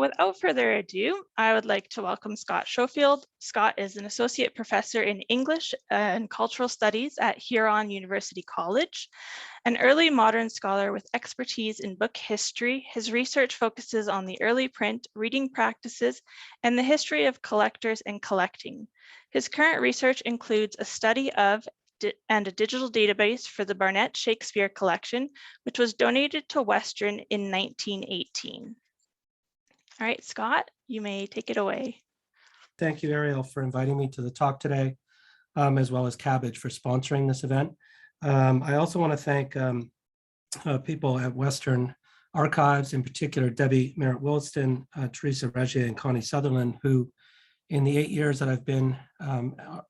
Without further ado, I would like to welcome Scott Schofield. Scott is an associate professor in English and cultural studies at Huron University College, an early modern scholar with expertise in book history. His research focuses on the early print, reading practices, and the history of collectors and collecting. His current research includes a study of and a digital database for the Barnett Shakespeare collection, which was donated to Western in 1918. All right, Scott, you may take it away. Thank you, Ariel, for inviting me to the talk today, as well as Cabbage for sponsoring this event. I also want to thank people at Western Archives, in particular, Debbie Merritt-Williston, Teresa Regier, and Connie Sutherland, who in the 8 years that I've been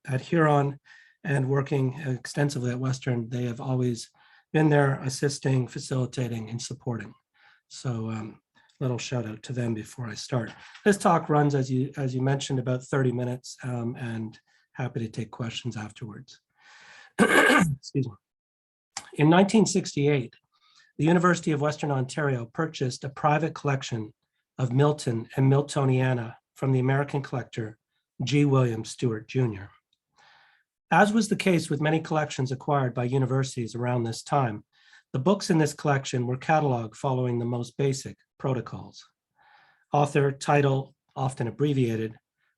at Huron and working extensively at Western, they have always been there assisting, facilitating, and supporting. So little shout out to them before I start. This talk runs, as you mentioned, about 30 minutes, and happy to take questions afterwards. Excuse me. In 1968, the University of Western Ontario purchased a private collection of Milton and Miltoniana from the American collector G. William Stewart Jr. As was the case with many collections acquired by universities around this time, the books in this collection were cataloged following the most basic protocols. Author, title, often abbreviated,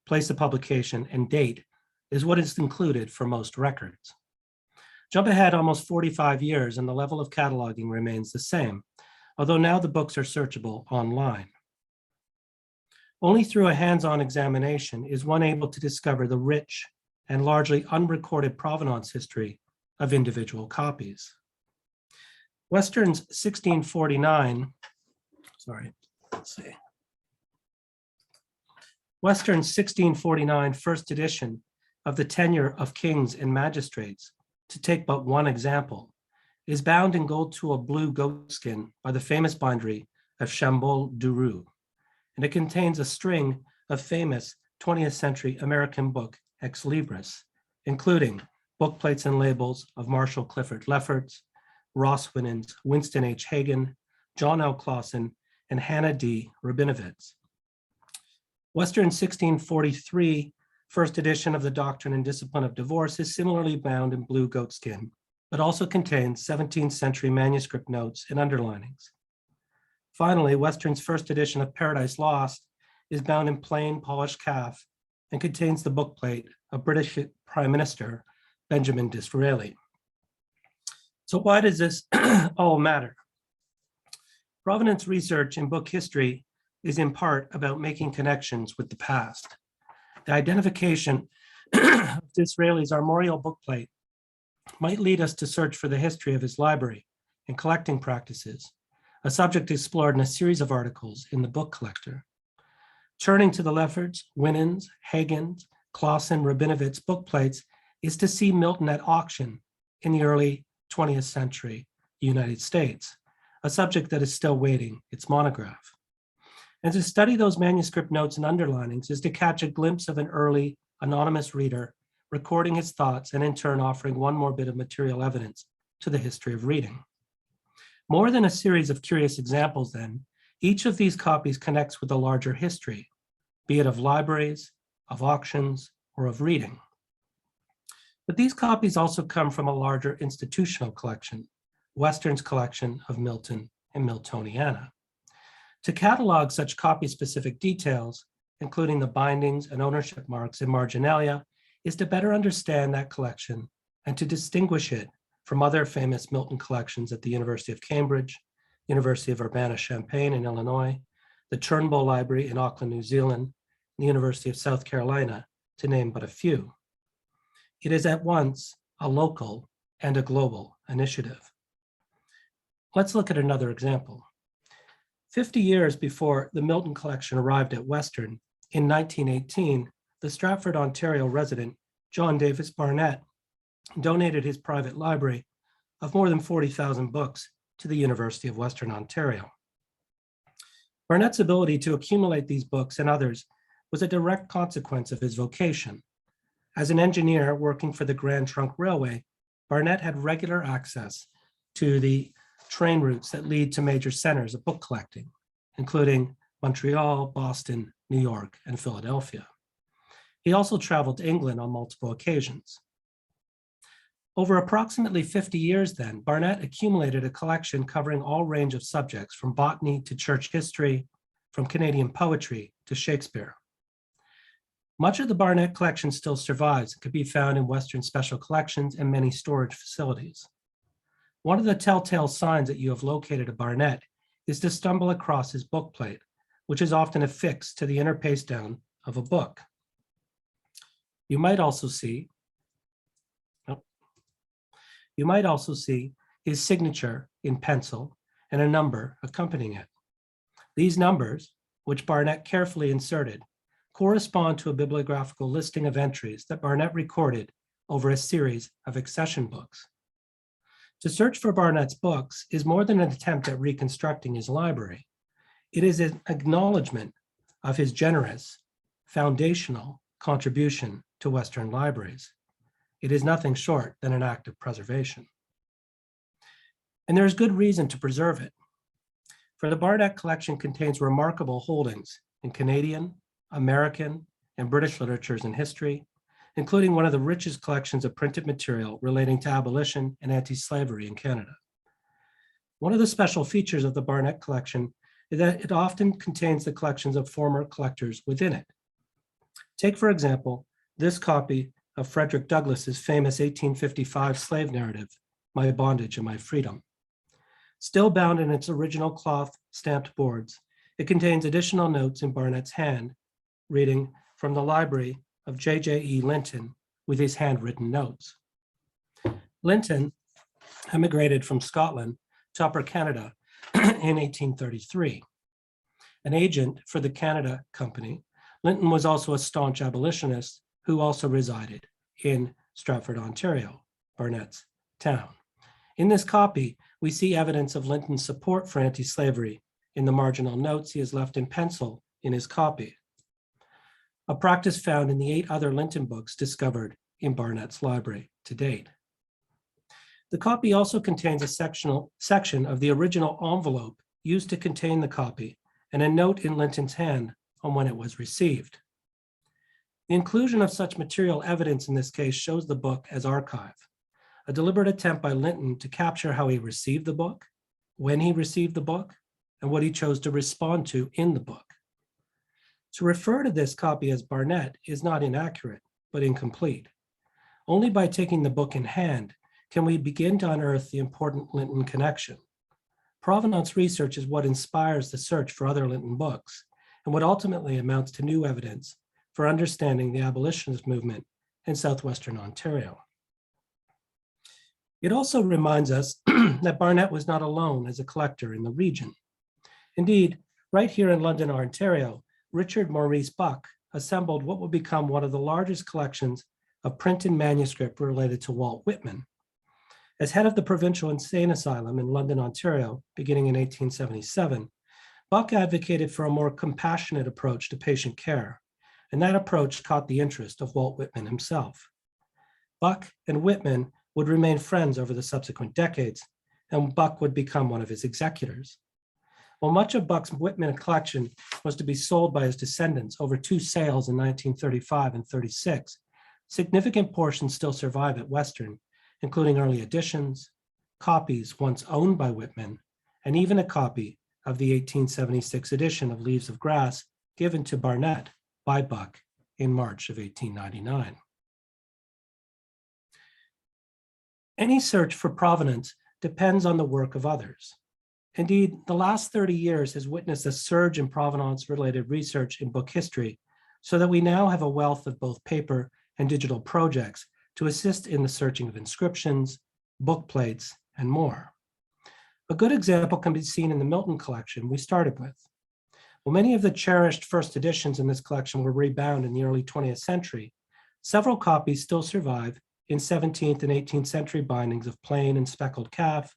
place of publication, and date is what is included for most records. Jump ahead almost 45 years and the level of cataloging remains the same, although now the books are searchable online. Only through a hands-on examination is one able to discover the rich and largely unrecorded provenance history of individual copies. Western's 1649, Western's 1649 first edition of the Tenure of Kings and Magistrates, to take but one example, is bound in gold-tooled blue goatskin by the famous bindery of Chambolle-Duroux, and it contains a string of famous 20th century American book ex libris, including book plates and labels of Marshall Clifford Lefferts, Ross Winans, Winston H. Hagen, John L. Clausen, and Hannah D. Rabinovitz. Western's 1643 first edition of the Doctrine and Discipline of Divorce is similarly bound in blue goatskin, but also contains 17th century manuscript notes and underlinings. Finally, Western's first edition of Paradise Lost is bound in plain polished calf and contains the bookplate of British Prime Minister Benjamin Disraeli. So why does this all matter? Provenance research in book history is in part about making connections with the past. The identification of Disraeli's armorial bookplate might lead us to search for the history of his library and collecting practices, a subject explored in a series of articles in The Book Collector. Turning to the Lefferts, Winans, Hagens, Clausen, Rabinovitz bookplates is to see Milton at auction in the early 20th century United States, a subject that is still waiting its monograph. And to study those manuscript notes and underlinings is to catch a glimpse of an early anonymous reader recording his thoughts and in turn offering one more bit of material evidence to the history of reading. More than a series of curious examples then, each of these copies connects with a larger history, be it of libraries, of auctions, or of reading. But these copies also come from a larger institutional collection, Western's collection of Milton and Miltoniana. To catalog such copy-specific details, including the bindings and ownership marks and marginalia, is to better understand that collection and to distinguish it from other famous Milton collections at the University of Cambridge, University of Urbana-Champaign in Illinois, the Turnbull Library in Auckland, New Zealand, the University of South Carolina, to name but a few. It is at once a local and a global initiative. Let's look at another example. 50 years before the Milton collection arrived at Western, in 1918, the Stratford, Ontario resident, John Davis Barnett, donated his private library of more than 40,000 books to the University of Western Ontario. Barnett's ability to accumulate these books and others was a direct consequence of his vocation. As an engineer working for the Grand Trunk Railway, Barnett had regular access to the train routes that lead to major centers of book collecting, including Montreal, Boston, New York, and Philadelphia. He also traveled to England on multiple occasions. Over approximately 50 years then, Barnett accumulated a collection covering all range of subjects, from botany to church history, from Canadian poetry to Shakespeare. Much of the Barnett collection still survives and can be found in Western special collections and many storage facilities. One of the telltale signs that you have located a Barnett is to stumble across his bookplate, which is often affixed to the inner paste down of a book. You might also see his signature in pencil and a number accompanying it. These numbers, which Barnett carefully inserted, correspond to a bibliographical listing of entries that Barnett recorded over a series of accession books. To search for Barnett's books is more than an attempt at reconstructing his library. It is an acknowledgement of his generous, foundational contribution to Western libraries. It is nothing short than an act of preservation. And there is good reason to preserve it. For the Barnett collection contains remarkable holdings in Canadian, American, and British literatures and history, including one of the richest collections of printed material relating to abolition and anti-slavery in Canada. One of the special features of the Barnett collection is that it often contains the collections of former collectors within it. Take, for example, this copy of Frederick Douglass's famous 1855 slave narrative, My Bondage and My Freedom. Still bound in its original cloth stamped boards, it contains additional notes in Barnett's hand, reading from the library of J.J.E. Linton with his handwritten notes. Linton emigrated from Scotland to Upper Canada in 1833. An agent for the Canada Company, Linton was also a staunch abolitionist who also resided in Stratford, Ontario, Barnett's town. In this copy, we see evidence of Linton's support for anti-slavery in the marginal notes he has left in pencil in his copy, a practice found in the 8 other Linton books discovered in Barnett's library to date. The copy also contains a section of the original envelope used to contain the copy and a note in Linton's hand on when it was received. The inclusion of such material evidence in this case shows the book as archive, a deliberate attempt by Linton to capture how he received the book, when he received the book, and what he chose to respond to in the book. To refer to this copy as Barnett is not inaccurate, but incomplete. Only by taking the book in hand can we begin to unearth the important Linton connection. Provenance research is what inspires the search for other Linton books, and what ultimately amounts to new evidence for understanding the abolitionist movement in Southwestern Ontario. It also reminds us that Barnett was not alone as a collector in the region. Indeed, right here in London, Ontario, Richard Maurice Buck assembled what would become one of the largest collections of printed manuscript related to Walt Whitman. As head of the Provincial Insane Asylum in London, Ontario, beginning in 1877, Buck advocated for a more compassionate approach to patient care, and that approach caught the interest of Walt Whitman himself. Buck and Whitman would remain friends over the subsequent decades, and Buck would become one of his executors. While much of Buck's Whitman collection was to be sold by his descendants over 2 sales in 1935 and 36, significant portions still survive at Western, including early editions, copies once owned by Whitman, and even a copy of the 1876 edition of Leaves of Grass given to Barnett by Buck in March of 1899. Any search for provenance depends on the work of others. Indeed, the last 30 years has witnessed a surge in provenance-related research in book history, so that we now have a wealth of both paper and digital projects to assist in the searching of inscriptions, book plates, and more. A good example can be seen in the Milton collection we started with. While many of the cherished first editions in this collection were rebound in the early 20th century, several copies still survive in 17th and 18th century bindings of plain and speckled calf,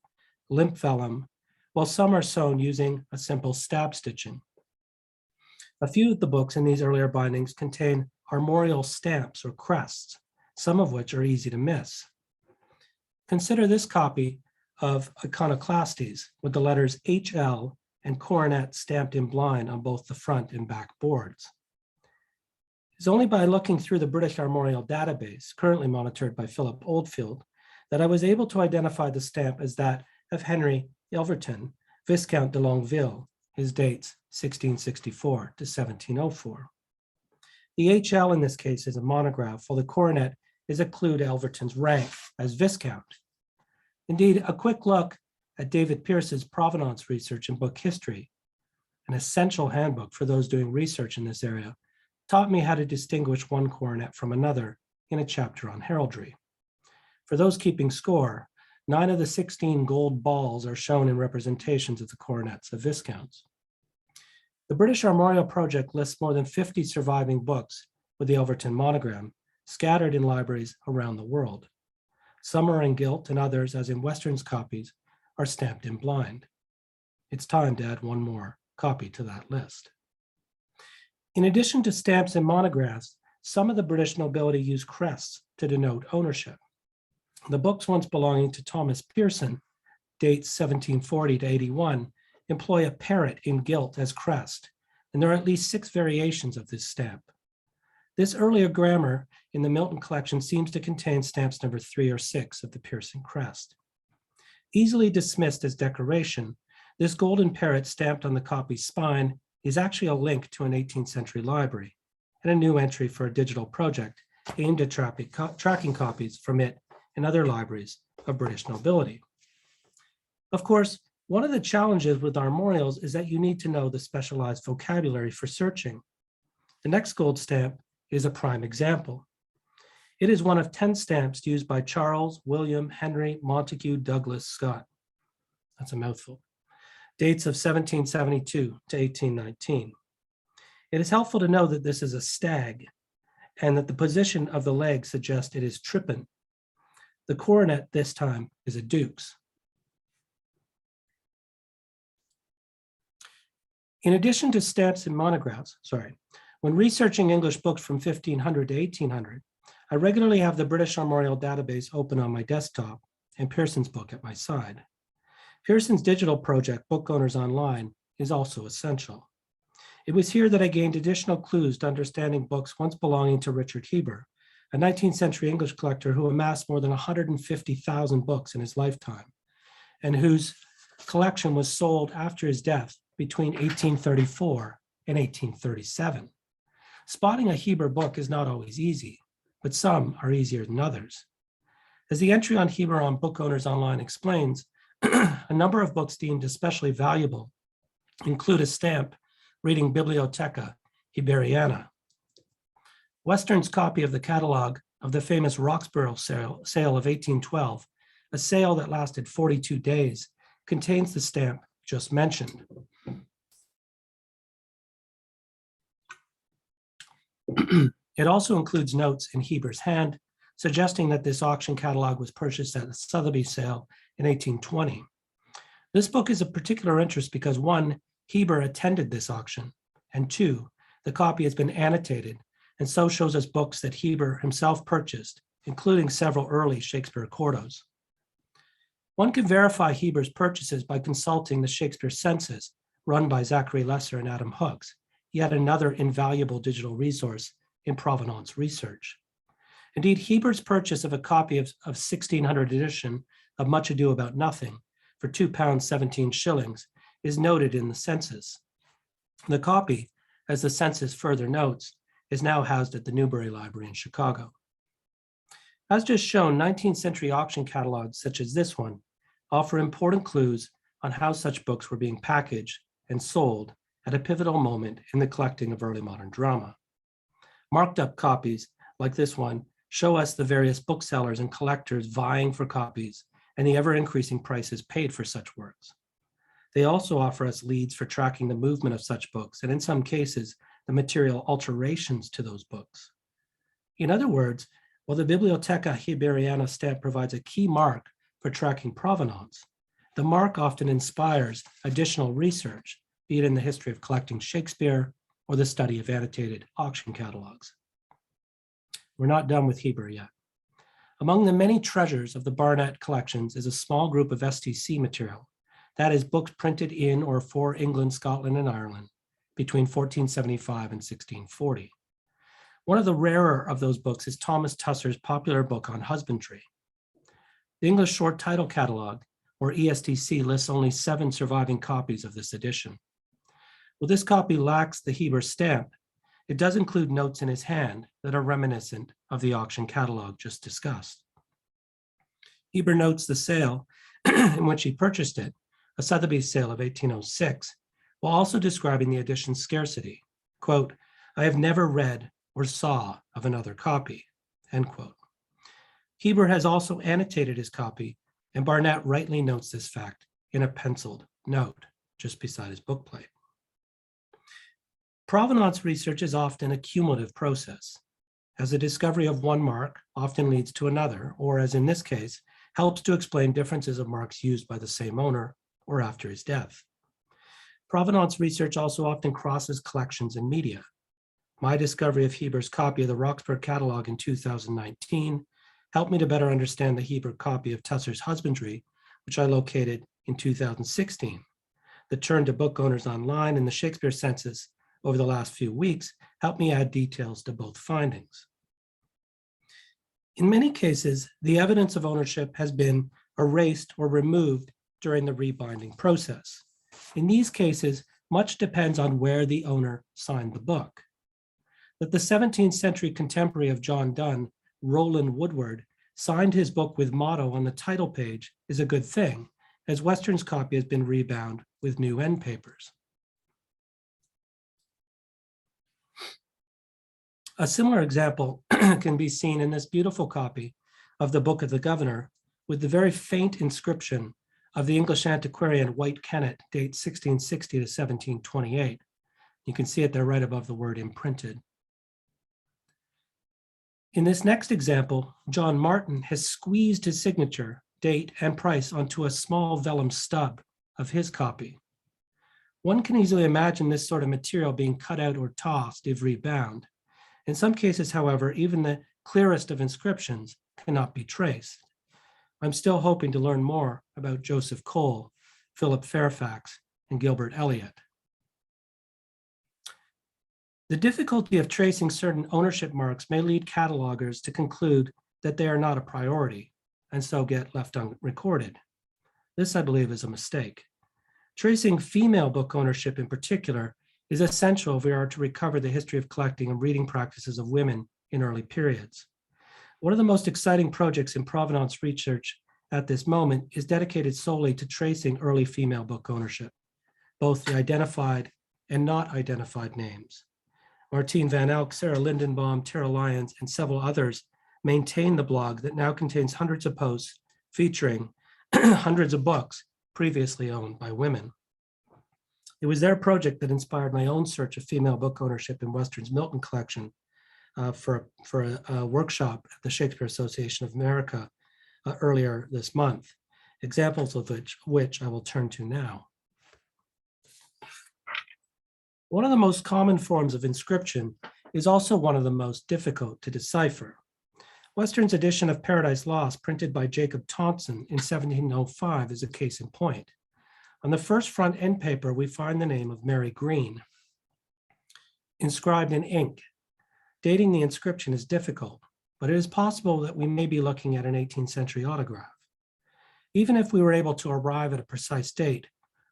limp vellum, while some are sewn using a simple stab stitching. A few of the books in these earlier bindings contain armorial stamps or crests, some of which are easy to miss. Consider this copy of Iconoclastes with the letters HL and coronet stamped in blind on both the front and back boards. It's only by looking through the British Armorial database, currently monitored by Philip Oldfield, that I was able to identify the stamp as that of Henry Yelverton, Viscount de Longueville, his dates 1664 to 1704. The HL in this case is a monograph, while the coronet is a clue to Elverton's rank as Viscount. Indeed, a quick look at David Pearce's Provenance research in book history, an essential handbook for those doing research in this area, taught me how to distinguish one coronet from another in a chapter on heraldry. For those keeping score, 9 of the 16 gold balls are shown in representations of the coronets of Viscounts. The British Armorial Project lists more than 50 surviving books with the Elverton monogram scattered in libraries around the world. Some are in gilt and others, as in Western's copies, are stamped in blind. It's time to add one more copy to that list. In addition to stamps and monographs, some of the British nobility used crests to denote ownership. The books once belonging to Thomas Pearson, dates 1740 to 81, employ a parrot in gilt as crest, and there are at least 6 variations of this stamp. This earlier grammar in the Milton collection seems to contain stamps number 3 or 6 of the Pearson crest. Easily dismissed as decoration, this golden parrot stamped on the copy's spine is actually a link to an 18th century library and a new entry for a digital project aimed at tracking copies from it and other libraries of British nobility. Of course, one of the challenges with armorials is that you need to know the specialized vocabulary for searching. The next gold stamp is a prime example. It is one of 10 stamps used by Charles, William, Henry, Montague, Douglas, Scott. That's a mouthful. Dates of 1772 to 1819. It is helpful to know that this is a stag and that the position of the leg suggests it is trippin. The coronet this time is a duke's. In addition to stamps and monographs, when researching English books from 1500 to 1800, I regularly have the British Armorial database open on my desktop and Pearson's book at my side. Pearson's digital project, Book Owners Online, is also essential. It was here that I gained additional clues to understanding books once belonging to Richard Heber, a 19th century English collector who amassed more than 150,000 books in his lifetime, and whose collection was sold after his death between 1834 and 1837. Spotting a Heber book is not always easy, but some are easier than others. As the entry on Heber on Book Owners Online explains, a number of books deemed especially valuable include a stamp reading Bibliotheca Heberiana. Western's copy of the catalog of the famous Roxborough sale of 1812, a sale that lasted 42 days, contains the stamp just mentioned. It also includes notes in Heber's hand, suggesting that this auction catalog was purchased at the Sotheby's sale in 1820. This book is of particular interest because 1, Heber attended this auction, and 2, the copy has been annotated and so shows us books that Heber himself purchased, including several early Shakespeare quartos. One can verify Heber's purchases by consulting the Shakespeare census run by Zachary Lesser and Adam Hooks, yet another invaluable digital resource in provenance research. Indeed, Heber's purchase of a copy of 1600 edition of Much Ado About Nothing for £2.17 is noted in the census. The copy, as the census further notes, is now housed at the Newberry Library in Chicago. As just shown, 19th century auction catalogs such as this one offer important clues on how such books were being packaged and sold at a pivotal moment in the collecting of early modern drama. Marked up copies like this one show us the various booksellers and collectors vying for copies and the ever-increasing prices paid for such works. They also offer us leads for tracking the movement of such books, and in some cases, the material alterations to those books. In other words, while the Bibliotheca Heberiana stamp provides a key mark for tracking provenance, the mark often inspires additional research, be it in the history of collecting Shakespeare or the study of annotated auction catalogs. We're not done with Heber yet. Among the many treasures of the Barnett collections is a small group of STC material, that is, books printed in or for England, Scotland, and Ireland between 1475 and 1640. One of the rarer of those books is Thomas Tusser's popular book on husbandry. The English Short Title Catalogue, or ESTC, lists only 7 surviving copies of this edition. While this copy lacks the Heber stamp, it does include notes in his hand that are reminiscent of the auction catalogue just discussed. Heber notes the sale in which he purchased it, a Sotheby's sale of 1806, while also describing the edition's scarcity. Quote, "I have never read or saw of another copy," end quote. Heber has also annotated his copy, and Barnett rightly notes this fact in a penciled note just beside his bookplate. Provenance research is often a cumulative process, as the discovery of one mark often leads to another, or as in this case, helps to explain differences of marks used by the same owner or after his death. Provenance research also often crosses collections and media. My discovery of Heber's copy of the Roxburgh Catalogue in 2019 helped me to better understand the Heber copy of Tusser's Husbandry, which I located in 2016. The turn to book owners online and the Shakespeare census over the last few weeks helped me add details to both findings. In many cases, the evidence of ownership has been erased or removed during the rebinding process. In these cases, much depends on where the owner signed the book. That the 17th century contemporary of John Donne, Roland Woodward, signed his book with motto on the title page is a good thing, as Western's copy has been rebound with new end papers. A similar example can be seen in this beautiful copy of the Book of the Governor with the very faint inscription of the English antiquarian White Kennet, date 1660 to 1728. You can see it there right above the word imprinted. In this next example, John Martin has squeezed his signature, date, and price onto a small vellum stub of his copy. One can easily imagine this sort of material being cut out or tossed if rebound. In some cases, however, even the clearest of inscriptions cannot be traced. I'm still hoping to learn more about Joseph Cole, Philip Fairfax, and Gilbert Elliot. The difficulty of tracing certain ownership marks may lead catalogers to conclude that they are not a priority and so get left unrecorded. This, I believe, is a mistake. Tracing female book ownership in particular is essential if we are to recover the history of collecting and reading practices of women in early periods. One of the most exciting projects in provenance research at this moment is dedicated solely to tracing early female book ownership, both the identified and not identified names. Martine Van Elk, Sarah Lindenbaum, Tara Lyons, and several others maintain the blog that now contains hundreds of posts featuring hundreds of books previously owned by women. It was their project that inspired my own search of female book ownership in Western's Milton collection for a workshop at the Shakespeare Association of America earlier this month, examples of which I will turn to now. One of the most common forms of inscription is also one of the most difficult to decipher. Western's edition of Paradise Lost, printed by Jacob Thompson in 1705, is a case in point. On the first front end paper, we find the name of Mary Green inscribed in ink. Dating the inscription is difficult, but it is possible that we may be looking at an 18th century autograph. Even if we were able to arrive at a precise date,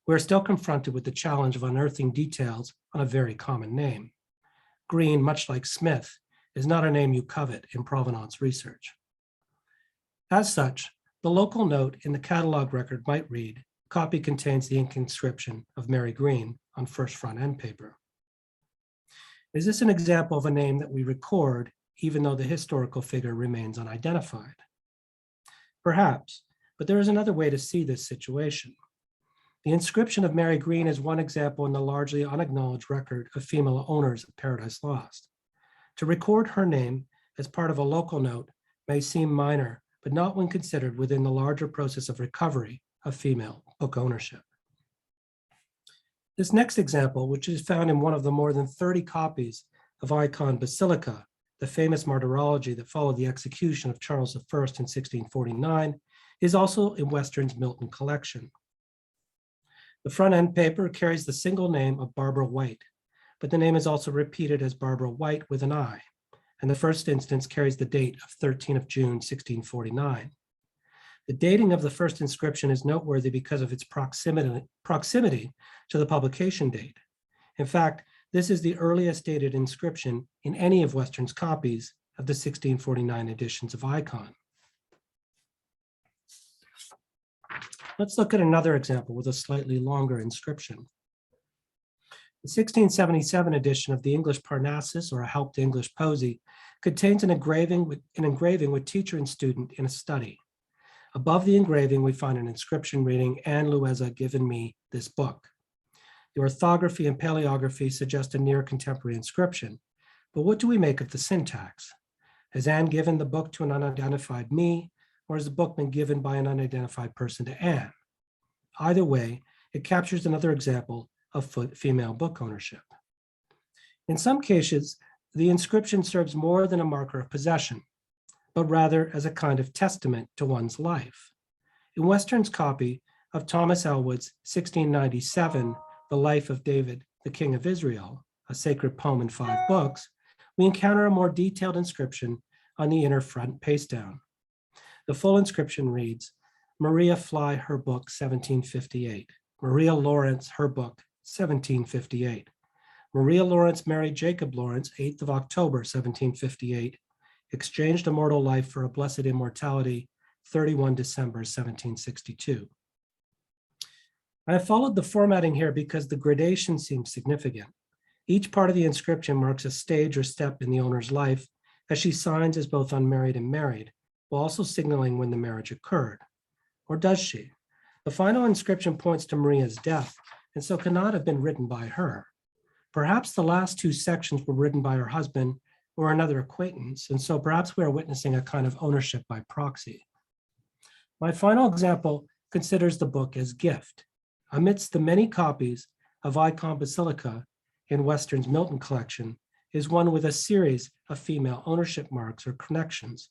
we are still confronted with the challenge of unearthing details on a very common name. Green, much like Smith, is not a name you covet in provenance research. As such, the local note in the catalog record might read, "Copy contains the ink inscription of Mary Green" on first front end paper. Is this an example of a name that we record even though the historical figure remains unidentified? Perhaps, but there is another way to see this situation. The inscription of Mary Green is one example in the largely unacknowledged record of female owners of Paradise Lost. To record her name as part of a local note may seem minor, but not when considered within the larger process of recovery of female book ownership. This next example, which is found in one of the more than 30 copies of Icon Basilica, the famous martyrology that followed the execution of Charles I in 1649, is also in Western's Milton collection. The front end paper carries the single name of Barbara White, but the name is also repeated as Barbara White with an I, and the first instance carries the date of 13th of June, 1649. The dating of the first inscription is noteworthy because of its proximity to the publication date. In fact, this is the earliest dated inscription in any of Western's copies of the 1649 editions of Icon. Let's look at another example with a slightly longer inscription. The 1677 edition of the English Parnassus, or a help to English Poesy, contains an engraving with teacher and student in a study. Above the engraving, we find an inscription reading, "Anne Louisa given me this book." The orthography and paleography suggest a near contemporary inscription, but what do we make of the syntax? Has Anne given the book to an unidentified me, or has the book been given by an unidentified person to Anne? Either way, it captures another example of female book ownership. In some cases, the inscription serves more than a marker of possession, but rather as a kind of testament to one's life. In Western's copy of Thomas Elwood's 1697, The Life of David, the King of Israel, a sacred poem in 5 books, we encounter a more detailed inscription on the inner front paste down. The full inscription reads, "Maria Fly, her book, 1758. Maria Lawrence, her book, 1758. Maria Lawrence married Jacob Lawrence, 8th of October, 1758. Exchanged a mortal life for a blessed immortality, 31 December, 1762. I have followed the formatting here because the gradation seems significant. Each part of the inscription marks a stage or step in the owner's life as she signs as both unmarried and married, while also signaling when the marriage occurred. Or does she? The final inscription points to Maria's death, and so cannot have been written by her. Perhaps the last 2 sections were written by her husband or another acquaintance, and so perhaps we are witnessing a kind of ownership by proxy. My final example considers the book as gift. Amidst the many copies of Icon Basilica in Western's Milton collection is one with a series of female ownership marks or connections.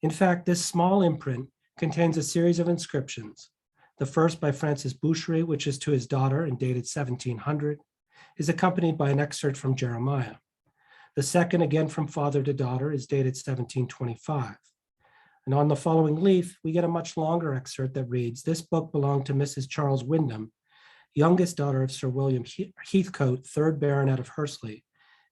In fact, this small imprint contains a series of inscriptions. The first, by Francis Bouchery, which is to his daughter and dated 1700, is accompanied by an excerpt from Jeremiah. The second, again from father to daughter, is dated 1725. And on the following leaf, we get a much longer excerpt that reads, "This book belonged to Mrs. Charles Wyndham, youngest daughter of Sir William Heathcote, 3rd Baronet of Hursley,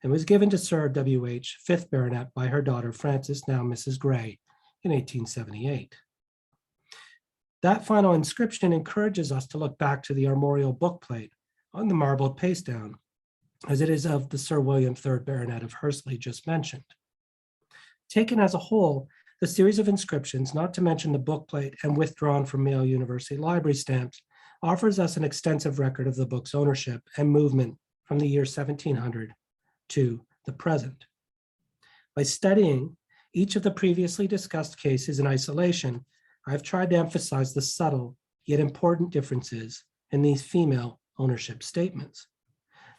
and was given to Sir W.H., 5th Baronet, by her daughter Frances, now Mrs. Gray, in 1878. That final inscription encourages us to look back to the armorial bookplate on the marbled paste down, as it is of the Sir William 3rd Baronet of Hursley just mentioned. Taken as a whole, the series of inscriptions, not to mention the bookplate and withdrawn from Yale University library stamps, offers us an extensive record of the book's ownership and movement from the year 1700 to the present. By studying each of the previously discussed cases in isolation, I've tried to emphasize the subtle yet important differences in these female ownership statements.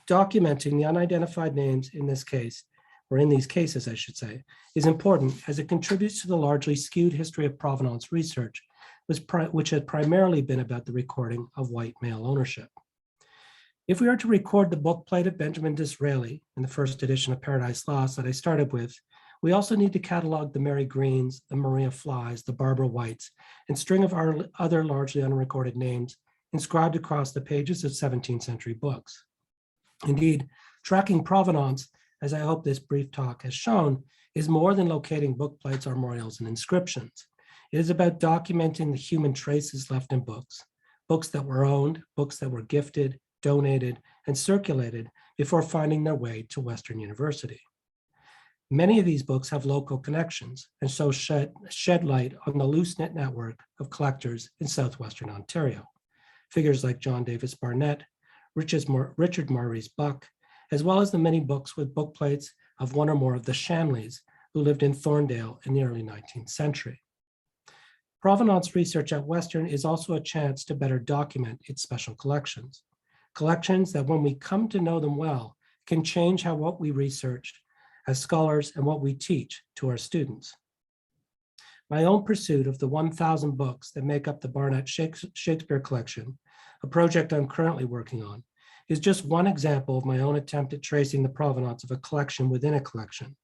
Documenting the unidentified names in this case, or in these cases, I should say, is important as it contributes to the largely skewed history of provenance research, which has primarily been about the recording of white male ownership. If we are to record the bookplate of Benjamin Disraeli in the first edition of Paradise Lost that I started with, we also need to catalog the Mary Greens, the Maria Flys, the Barbara Whites, and string of our other largely unrecorded names inscribed across the pages of 17th century books. Indeed, tracking provenance, as I hope this brief talk has shown, is more than locating bookplates, armorials, and inscriptions. It is about documenting the human traces left in books, books that were owned, books that were gifted, donated, and circulated before finding their way to Western University. Many of these books have local connections and so shed light on the loose-knit network of collectors in Southwestern Ontario. Figures like John Davis Barnett, Richard Maurice Buck, as well as the many books with bookplates of one or more of the Shanleys who lived in Thorndale in the early 19th century. Provenance research at Western is also a chance to better document its special collections. Collections that, when we come to know them well, can change how what we research as scholars and what we teach to our students. My own pursuit of the 1,000 books that make up the Barnett Shakespeare collection, a project I'm currently working on, is just one example of my own attempt at tracing the provenance of a collection within a collection,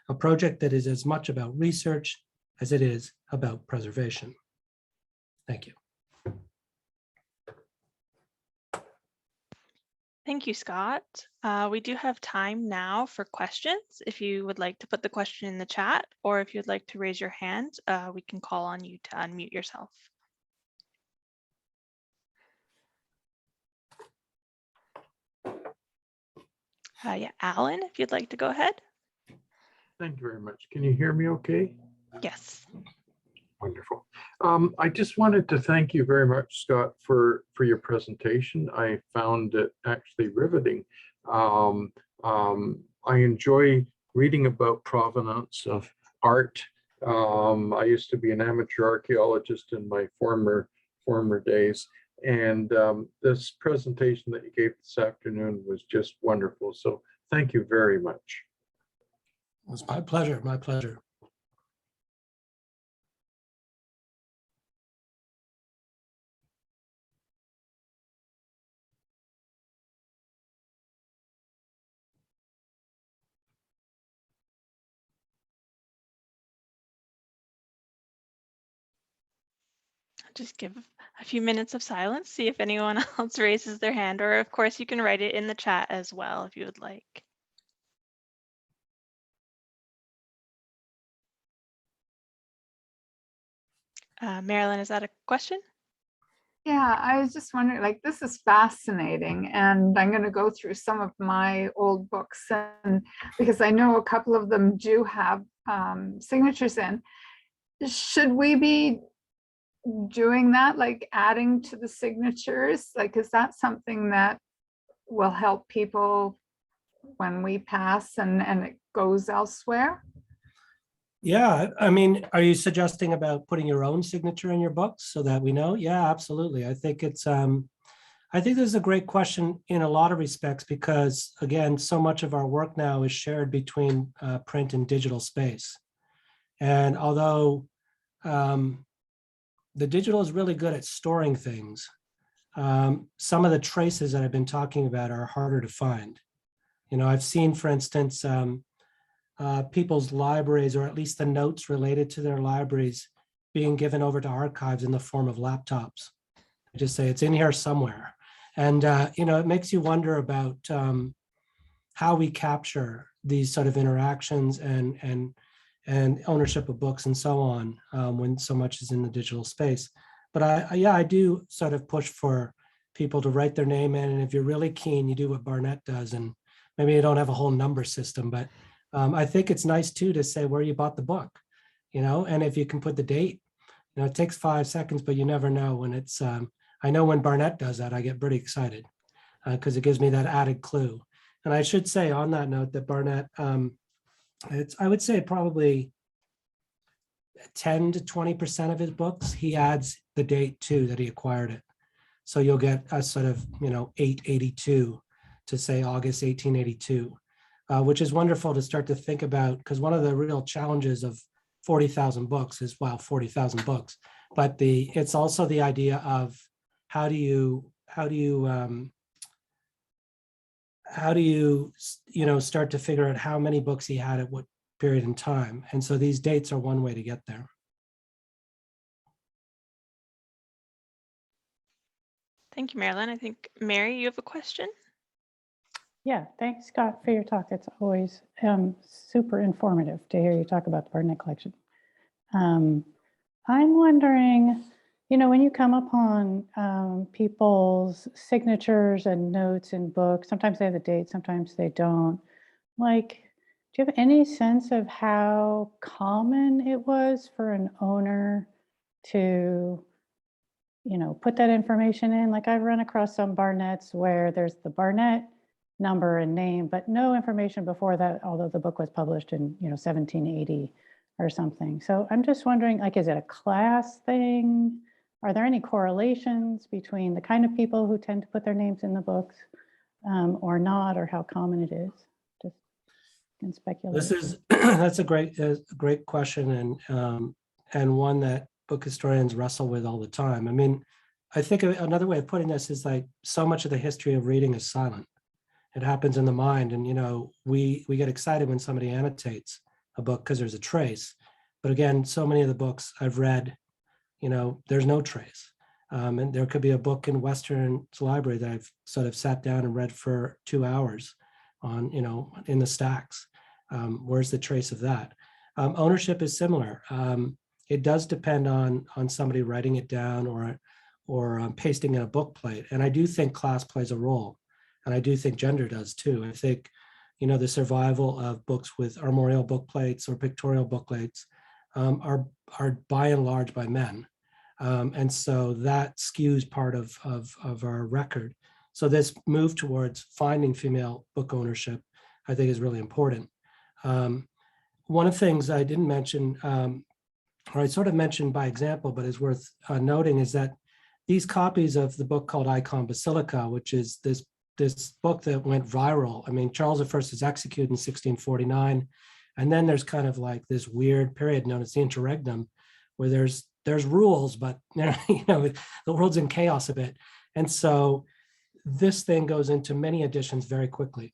a project that is as much about research as it is about preservation. Thank you. Thank you, Scott. We do have time now for questions. If you would like to put the question in the chat, or if you'd like to raise your hand, we can call on you to unmute yourself. Yeah, Alan, if you'd like to go ahead. Thank you very much. Can you hear me okay? Yes. Wonderful. I just wanted to thank you very much, Scott, for your presentation. I found it actually riveting. I enjoy reading about provenance of art. I used to be an amateur archaeologist in my former days, and this presentation that you gave this afternoon was just wonderful. So thank you very much. It was my pleasure, my pleasure. Just give a few minutes of silence, see if anyone else raises their hand, or of course you can write it in the chat as well if you would like. Marilyn, is that a question? Yeah, I was just wondering, like, this is fascinating, and I'm going to go through some of my old books, and because I know a couple of them do have signatures in. Should we be doing that, like adding to the signatures? Like, is that something that will help people when we pass and it goes elsewhere? Yeah, I mean, are you suggesting about putting your own signature in your books so that we know? Yeah, absolutely. I think it's, I think this is a great question in a lot of respects because, again, so much of our work now is shared between print and digital space. And although the digital is really good at storing things, some of the traces that I've been talking about are harder to find. You know, I've seen, for instance, people's libraries, or at least the notes related to their libraries, being given over to archives in the form of laptops. I just say it's in here somewhere. And, you know, it makes you wonder about how we capture these sort of interactions and ownership of books and so on when so much is in the digital space. But I do sort of push for people to write their name in. And if you're really keen, you do what Barnett does. And maybe you don't have a whole number system, but I think it's nice too to say where you bought the book, you know, and if you can put the date, you know, it takes 5 seconds, but you never know when it's, I know when Barnett does that, I get pretty excited because it gives me that added clue. And I should say on that note that Barnett, I would say probably 10 to 20% of his books, he adds the date too that he acquired it. So you'll get a sort of, you know, 882 to say August 1882. Which is wonderful to start to think about, because one of the real challenges of 40,000 books is, wow, 40,000 books, but it's also the idea of how do you you know, start to figure out how many books he had at what period in time. And so these dates are one way to get there. Thank you, Marilyn. I think, Mary, you have a question? Yeah, thanks, Scott, for your talk. It's always super informative to hear you talk about the Barnett collection. I'm wondering, you know, when you come upon people's signatures and notes in books, sometimes they have the date, sometimes they don't. Like, do you have any sense of how common it was for an owner to, you know, put that information in? Like, I've run across some Barnetts where there's the Barnett number and name, but no information before that, although the book was published in, you know, 1780 or something. So I'm just wondering, like, is it a class thing? Are there any correlations between the kind of people who tend to put their names in the books or not, or how common it is? Just in speculation. This is that's a great question, and one that book historians wrestle with all the time. I mean, I think another way of putting this is like so much of the history of reading is silent. It happens in the mind, and we get excited when somebody annotates a book because there's a trace. But again, so many of the books I've read, there's no trace. And there could be a book in Western's library that I've sort of sat down and read for 2 hours on, in the stacks. Where's the trace of that? Ownership is similar. It does depend on somebody writing it down or pasting in a book plate. And I do think class plays a role. And I do think gender does too. I think, the survival of books with armorial book plates or pictorial book plates are by and large by men. And so that skews part of our record. So this move towards finding female book ownership, I think, is really important. One of the things I didn't mention, or I sort of mentioned by example, but is worth noting, is that these copies of the book called Icon Basilica, which is this book that went viral. I mean, Charles I is executed in 1649. And then there's kind of like this weird period known as the interregnum, where there's rules, but the world's in chaos a bit. And so this thing goes into many editions very quickly.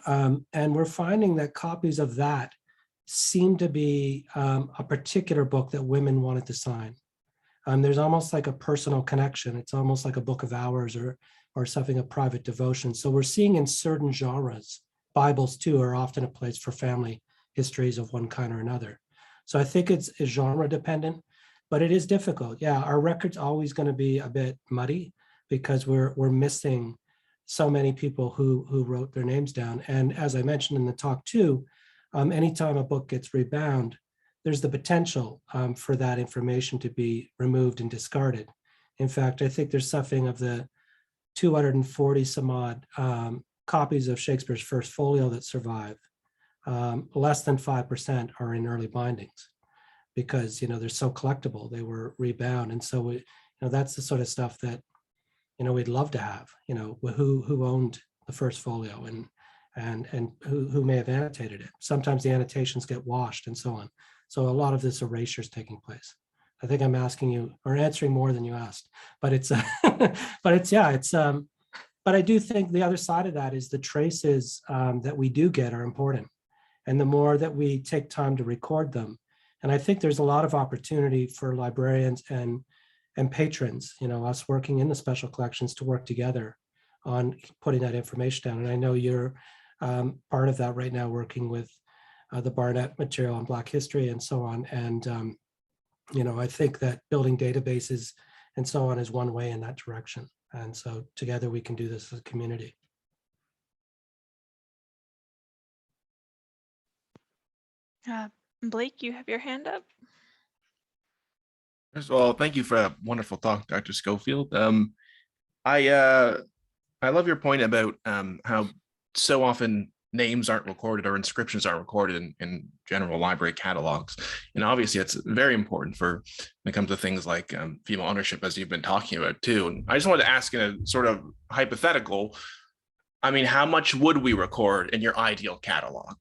And we're finding that copies of that seem to be a particular book that women wanted to sign. There's almost like a personal connection. It's almost like a book of hours or something of private devotion. So we're seeing in certain genres, Bibles too are often a place for family histories of one kind or another. So I think it's genre dependent, but it is difficult. Yeah, our record's always going to be a bit muddy because we're missing so many people who wrote their names down. And as I mentioned in the talk too, anytime a book gets rebound, there's the potential for that information to be removed and discarded. In fact, I think there's something of the 240 some odd copies of Shakespeare's First Folio that survive. Less than 5% are in early bindings because, they're so collectible, they were rebound. And so, that's the sort of stuff that, we'd love to have, who owned the First Folio and who may have annotated it. Sometimes the annotations get washed and so on. So a lot of this erasure is taking place. I think I'm asking you or answering more than you asked, but but I do think the other side of that is the traces that we do get are important. And the more that we take time to record them, and I think there's a lot of opportunity for librarians and patrons, us working in the special collections to work together on putting that information down. And I know you're part of that right now, working with the Barnett material on Black history and so on. And I think that building databases and so on is one way in that direction. And so together we can do this as a community. Blake, you have your hand up. First of all, thank you for a wonderful talk, Dr. Schofield. I love your point about how so often names aren't recorded or inscriptions aren't recorded in general library catalogs. And obviously it's very important when it comes to things like female ownership, as you've been talking about too. And I just wanted to ask in a sort of hypothetical, how much would we record in your ideal catalog?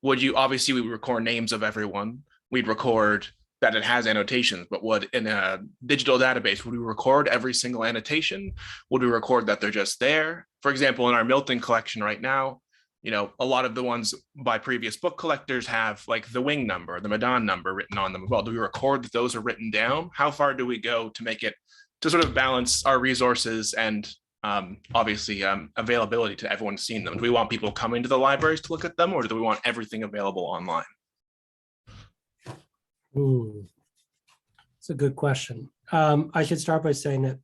Obviously we would record names of everyone. We'd record that it has annotations, but would in a digital database, would we record every single annotation? Would we record that they're just there? For example, in our Milton collection right now, a lot of the ones by previous book collectors have like the wing number, the Madon number written on them. Well, do we record that those are written down? How far do we go to make it, to sort of balance our resources and obviously availability to everyone seeing them? Do we want people coming to the libraries to look at them, or do we want everything available online? It's a good question. I should start by saying that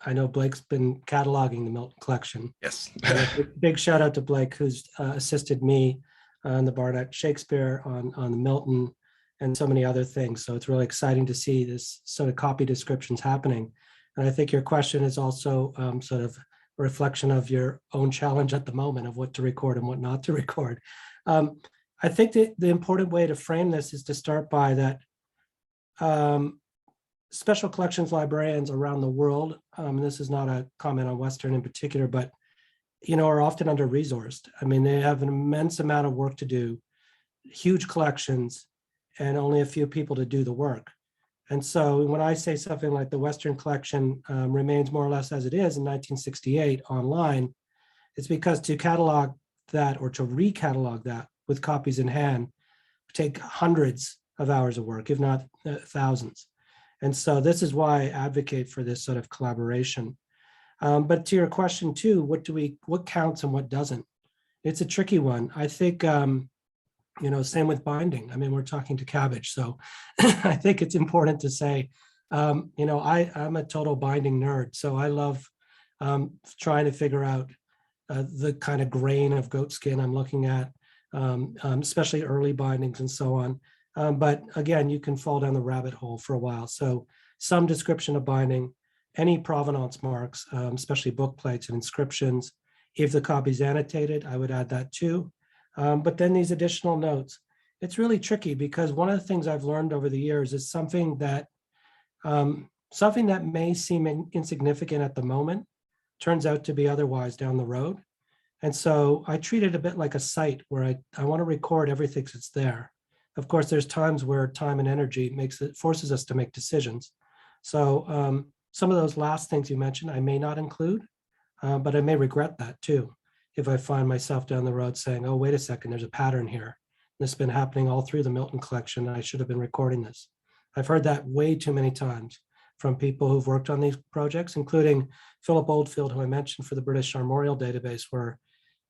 I know Blake's been cataloging the Milton collection. Yes. Big shout out to Blake, who's assisted me on the Barnett Shakespeare, on the Milton, and so many other things. So it's really exciting to see this sort of copy descriptions happening. And I think your question is also sort of a reflection of your own challenge at the moment of what to record and what not to record. I think that the important way to frame this is to start by that special collections librarians around the world, and this is not a comment on Western in particular, but are often under-resourced. They have an immense amount of work to do, huge collections, and only a few people to do the work. And so when I say something like the Western collection remains more or less as it is in 1968 online, it's because to catalog that or to recatalog that with copies in hand take hundreds of hours of work, if not thousands. And so this is why I advocate for this sort of collaboration. But to your question too, what counts and what doesn't? It's a tricky one. I think, same with binding. I mean, we're talking to Cabbage. So I think it's important to say, I'm a total binding nerd. So I love trying to figure out the kind of grain of goat skin I'm looking at, especially early bindings and so on. But again, you can fall down the rabbit hole for a while. So some description of binding, any provenance marks, especially book plates and inscriptions. If the copy's annotated, I would add that too. But then these additional notes, it's really tricky because one of the things I've learned over the years is something that may seem insignificant at the moment turns out to be otherwise down the road. And so I treat it a bit like a site where I want to record everything that's there. Of course, there's times where time and energy forces us to make decisions. So some of those last things you mentioned, I may not include, but I may regret that too. If I find myself down the road saying, oh, wait a second, there's a pattern here. This has been happening all through the Milton collection. I should have been recording this. I've heard that way too many times from people who've worked on these projects, including Philip Oldfield, who I mentioned for the British Armorial Database, where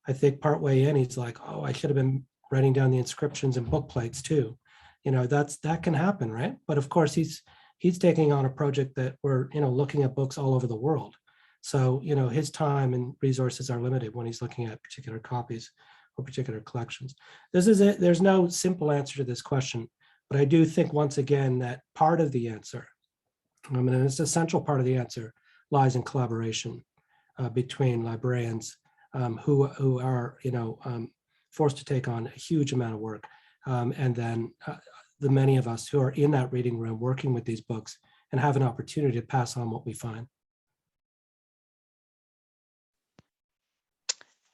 I think partway in, he's like, oh, I should have been writing down the inscriptions and book plates too. That can happen, right? But of course, he's taking on a project that we're, looking at books all over the world. So, his time and resources are limited when he's looking at particular copies or particular collections. There's no simple answer to this question, but I do think once again that part of the answer, and it's an essential part of the answer, lies in collaboration between librarians who are, forced to take on a huge amount of work, and then the many of us who are in that reading room working with these books and have an opportunity to pass on what we find.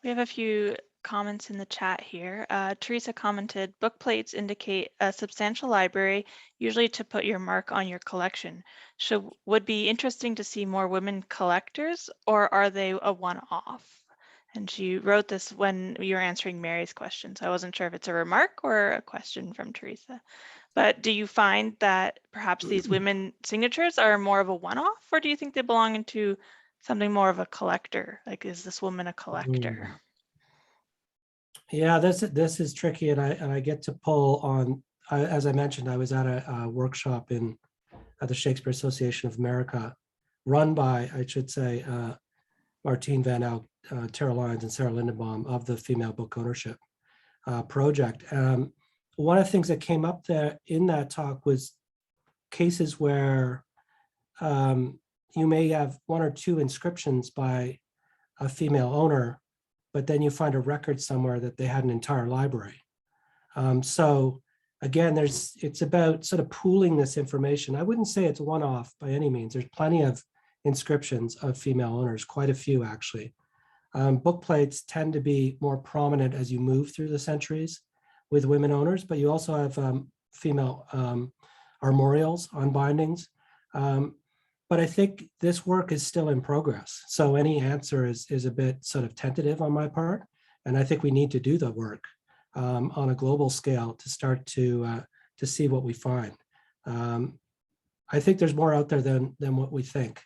We have a few comments in the chat here. Teresa commented, book plates indicate a substantial library, usually to put your mark on your collection. Would be interesting to see more women collectors, or are they a one-off? And she wrote this when you were answering Mary's question, so I wasn't sure if it's a remark or a question from Teresa. But do you find that perhaps these women signatures are more of a one-off, or do you think they belong into something more of a collector? Like, is this woman a collector? Yeah, this is tricky, and I get to pull on. As I mentioned, I was at a workshop at the Shakespeare Association of America, run by, I should say, Martine Van Elk, Tara Lyons, and Sarah Lindenbaum of the Female Book Ownership Project. One of the things that came up there in that talk was cases where you may have one or two inscriptions by a female owner, but then you find a record somewhere that they had an entire library. So again, it's about sort of pooling this information. I wouldn't say it's one-off by any means. There's plenty of inscriptions of female owners, quite a few actually. Book plates tend to be more prominent as you move through the centuries with women owners, but you also have female armorials on bindings. But I think this work is still in progress. So any answer is a bit sort of tentative on my part. And I think we need to do the work on a global scale to start to see what we find. I think there's more out there than what we think.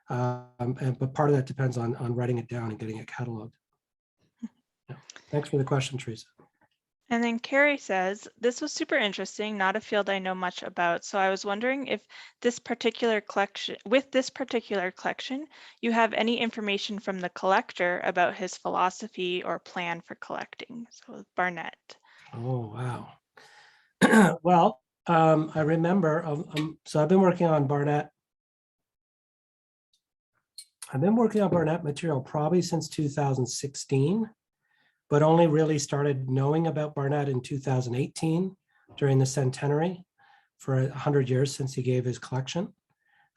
But part of that depends on writing it down and getting it cataloged. Yeah. Thanks for the question, Teresa. And then Carrie says, this was super interesting, not a field I know much about. So I was wondering if with this particular collection, you have any information from the collector about his philosophy or plan for collecting. So Barnett. Oh, wow. Well, I remember, so I've been working on Barnett. I've been working on Barnett material probably since 2016. But only really started knowing about Barnett in 2018 during the centenary for 100 years since he gave his collection.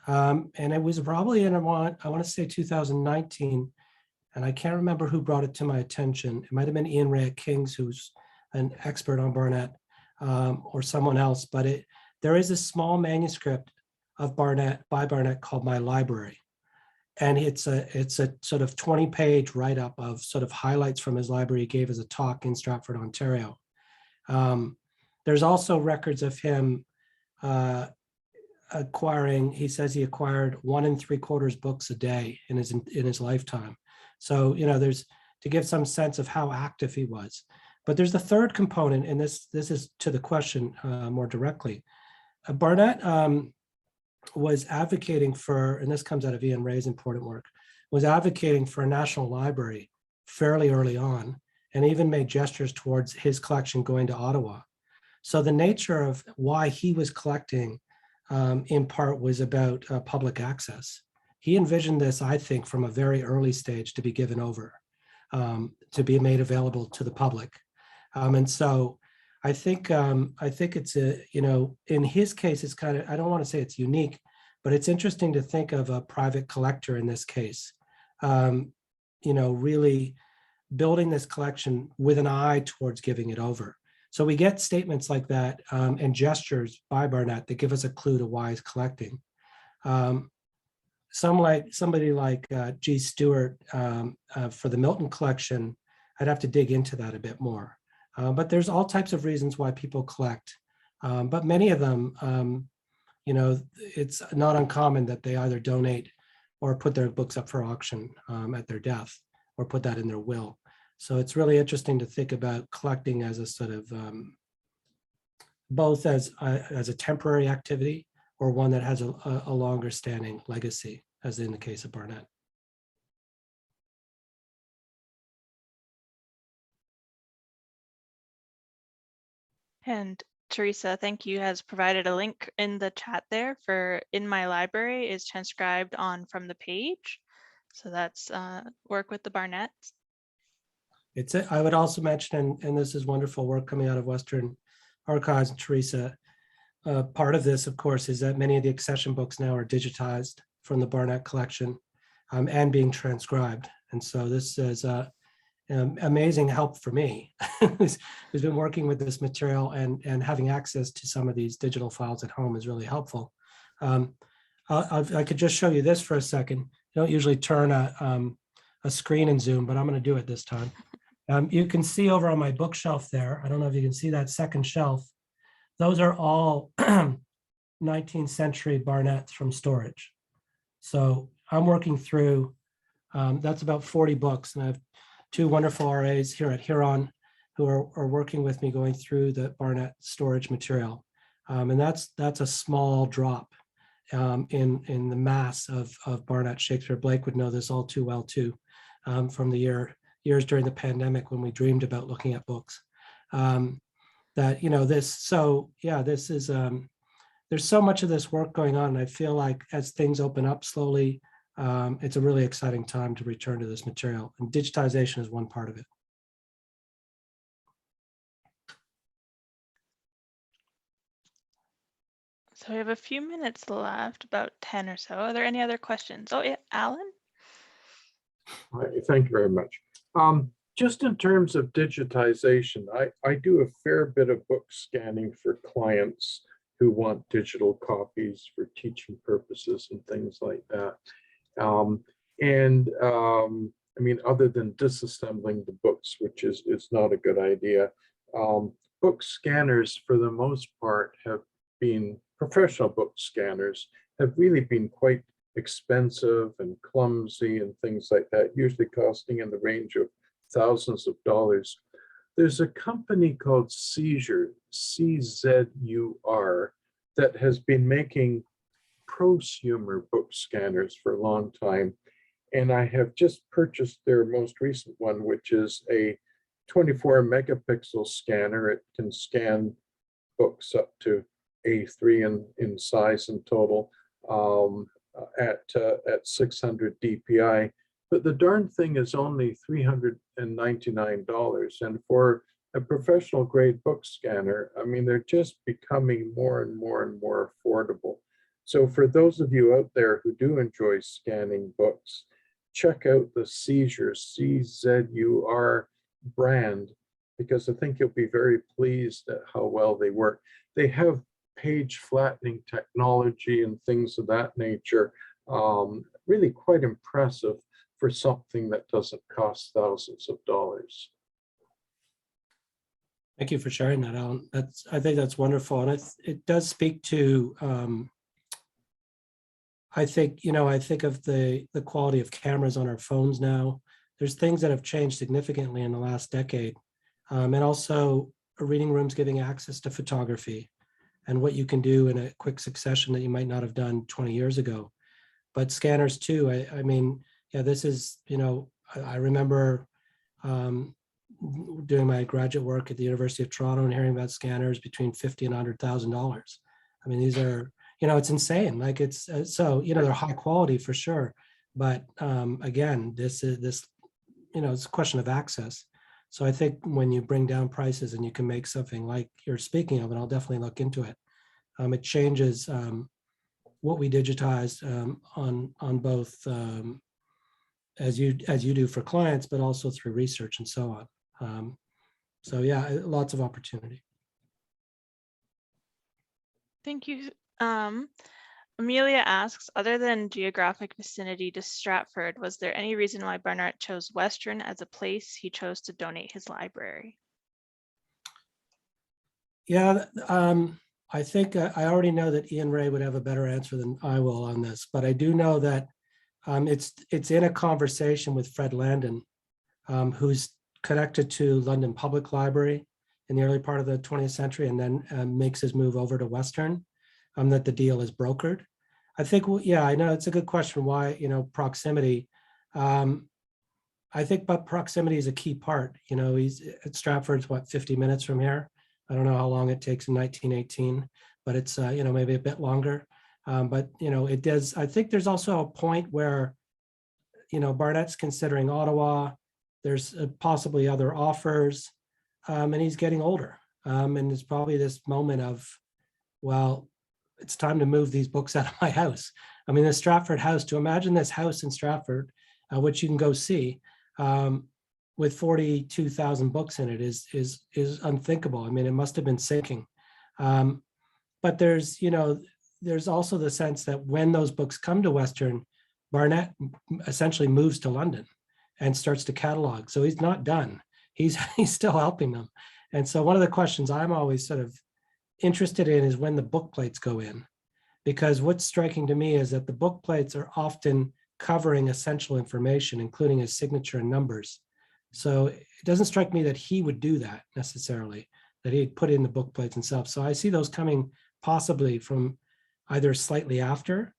And it was probably in, I want to say 2019, and I can't remember who brought it to my attention. It might have been Ian Ray at King's, who's an expert on Barnett. or someone else, but there is a small manuscript of Barnett by Barnett called My Library. And it's a sort of 20-page write-up of sort of highlights from his library he gave as a talk in Stratford, Ontario. There's also records of him acquiring, he says he acquired 1 3/4 books a day in his lifetime. So, there's to give some sense of how active he was. But there's the third component, and this is to the question more directly. Barnett was advocating for, and this comes out of Ian Ray's important work, was advocating for a national library fairly early on, and even made gestures towards his collection going to Ottawa. So the nature of why he was collecting in part was about public access. He envisioned this, I think, from a very early stage to be given over, to be made available to the public. And so I think it's in his case, it's kind of, I don't want to say it's unique, but it's interesting to think of a private collector in this case, really building this collection with an eye towards giving it over. So we get statements like that and gestures by Barnett that give us a clue to why he's collecting. Somebody like G. Stewart for the Milton collection, I'd have to dig into that a bit more. But there's all types of reasons why people collect. But many of them, it's not uncommon that they either donate or put their books up for auction at their death, or put that in their will. So it's really interesting to think about collecting as a sort of both as a temporary activity or one that has a longer standing legacy, as in the case of Barnett. And Teresa, thank you, has provided a link in the chat there for In My Library is transcribed on From the Page. So that's work with the Barnetts. I would also mention, and this is wonderful work coming out of Western Archives and Teresa. Part of this, of course, is that many of the accession books now are digitized from the Barnett collection and being transcribed. And so this is amazing help for me, who's been working with this material, and having access to some of these digital files at home is really helpful. I could just show you this for a second. I don't usually turn a screen in Zoom, but I'm going to do it this time. You can see over on my bookshelf there, I don't know if you can see that second shelf, those are all 19th century Barnetts from storage. So I'm working through, that's about 40 books, and I have 2 wonderful RAs here at Huron who are working with me going through the Barnett storage material. And that's a small drop in the mass of Barnett Shakespeare. Blake would know this all too well too, from the years during the pandemic when we dreamed about looking at books. This is, there's so much of this work going on, and I feel like as things open up slowly, it's a really exciting time to return to this material, and digitization is one part of it. So we have a few minutes left, about 10 or so. Are there any other questions? Oh yeah, Alan? Thank you very much. Just in terms of digitization, I do a fair bit of book scanning for clients who want digital copies for teaching purposes and things like that. I mean, other than disassembling the books, which is not a good idea, book scanners, for the most part, have been professional book scanners, have really been quite expensive and clumsy and things like that, usually costing in the range of thousands of dollars. There's a company called Seizure, CZUR, that has been making prosumer book scanners for a long time. And I have just purchased their most recent one, which is a 24 megapixel scanner. It can scan books up to A3 in size in total at 600 DPI. But the darn thing is only $399. And for a professional grade book scanner, I mean, they're just becoming more and more and more affordable. So for those of you out there who do enjoy scanning books, check out the Seizure, CZUR brand because I think you'll be very pleased at how well they work. They have page flattening technology and things of that nature. Really quite impressive for something that doesn't cost thousands of dollars. Thank you for sharing that, Alan. I think that's wonderful, and it does speak to. I think of the quality of cameras on our phones now. There's things that have changed significantly in the last decade, and also reading rooms giving access to photography, and what you can do in a quick succession that you might not have done 20 years ago. But scanners too. I mean, yeah, this is I remember. Doing my graduate work at the University of Toronto and hearing about scanners between $50,000 and $100,000. I mean, these are, it's insane. Like it's so, they're high quality for sure. But again, this it's a question of access. So I think when you bring down prices and you can make something like you're speaking of, and I'll definitely look into it, it changes what we digitize on both as you do for clients, but also through research and so on. So yeah, lots of opportunity. Thank you. Amelia asks, other than geographic vicinity to Stratford, was there any reason why Barnett chose Western as a place he chose to donate his library? Yeah, I think I already know that Ian Ray would have a better answer than I will on this, but I do know that it's in a conversation with Fred Landon, who's connected to London Public Library in the early part of the 20th century, and then makes his move over to Western, that the deal is brokered. I think, yeah, I know it's a good question. Why, proximity? I think, but proximity is a key part. He's at Stratford's 50 minutes from here. I don't know how long it takes in 1918, but it's maybe a bit longer. But it does. I think there's also a point where Barnett's considering Ottawa. There's possibly other offers, and he's getting older. And there's probably this moment of, well, it's time to move these books out of my house. I mean, the Stratford house, to imagine this house in Stratford, which you can go see, with 42,000 books in it is unthinkable. I mean, it must have been sinking. But there's also the sense that when those books come to Western, Barnett essentially moves to London and starts to catalog. So he's not done. He's still helping them. And so one of the questions I'm always sort of interested in is when the book plates go in, because what's striking to me is that the book plates are often covering essential information, including his signature and numbers. So it doesn't strike me that he would do that necessarily, that he'd put in the book plates himself. So I see those coming possibly from either slightly after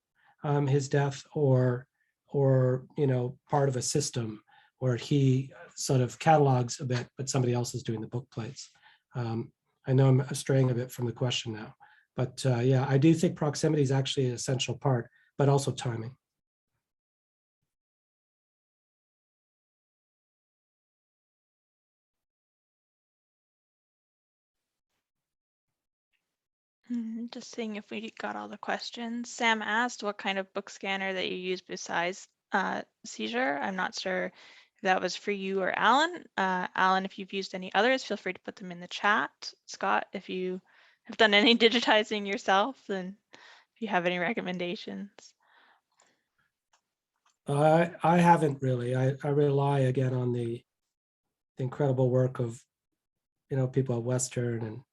his death or part of a system where he sort of catalogs a bit, but somebody else is doing the book plates. I know I'm straying a bit from the question now, but yeah, I do think proximity is actually an essential part, but also timing. Just seeing if we got all the questions. Sam asked what kind of book scanner that you use besides Seizure. I'm not sure if that was for you or Alan. Alan, if you've used any others, feel free to put them in the chat. Scott, if you have done any digitizing yourself, then if you have any recommendations. I haven't really. I rely again on the incredible work of people at Western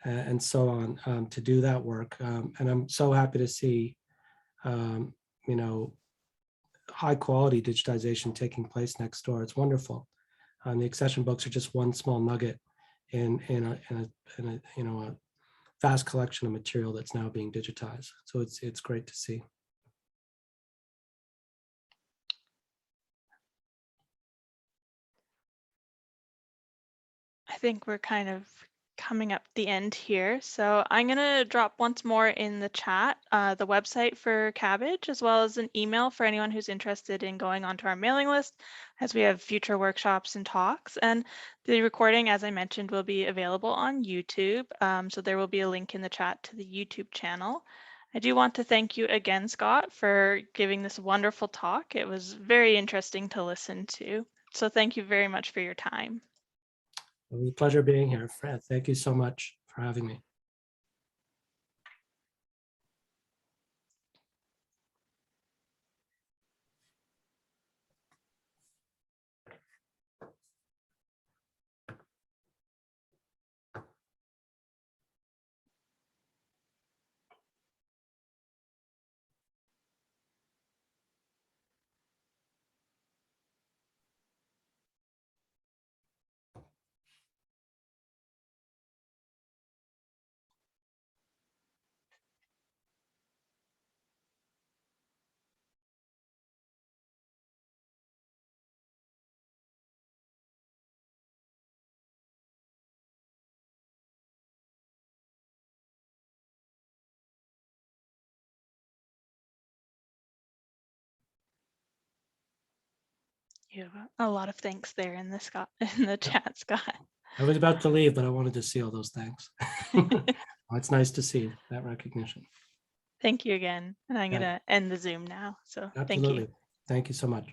and so on to do that work. And I'm so happy to see high quality digitization taking place next door. It's wonderful. The accession books are just one small nugget in a vast collection of material that's now being digitized. So it's great to see. I think we're kind of coming up the end here. So I'm going to drop once more in the chat the website for Cabbage, as well as an email for anyone who's interested in going onto our mailing list, as we have future workshops and talks. And the recording, as I mentioned, will be available on YouTube. So there will be a link in the chat to the YouTube channel. I do want to thank you again, Scott, for giving this wonderful talk. It was very interesting to listen to. So thank you very much for your time. It was a pleasure being here. Fred, thank you so much for having me. You have a lot of thanks there in the in the chat, Scott. I was about to leave, but I wanted to see all those thanks. Well, it's nice to see that recognition. Thank you again. And I'm Yeah. going to end the Zoom now. So thank you. Absolutely. Thank you so much.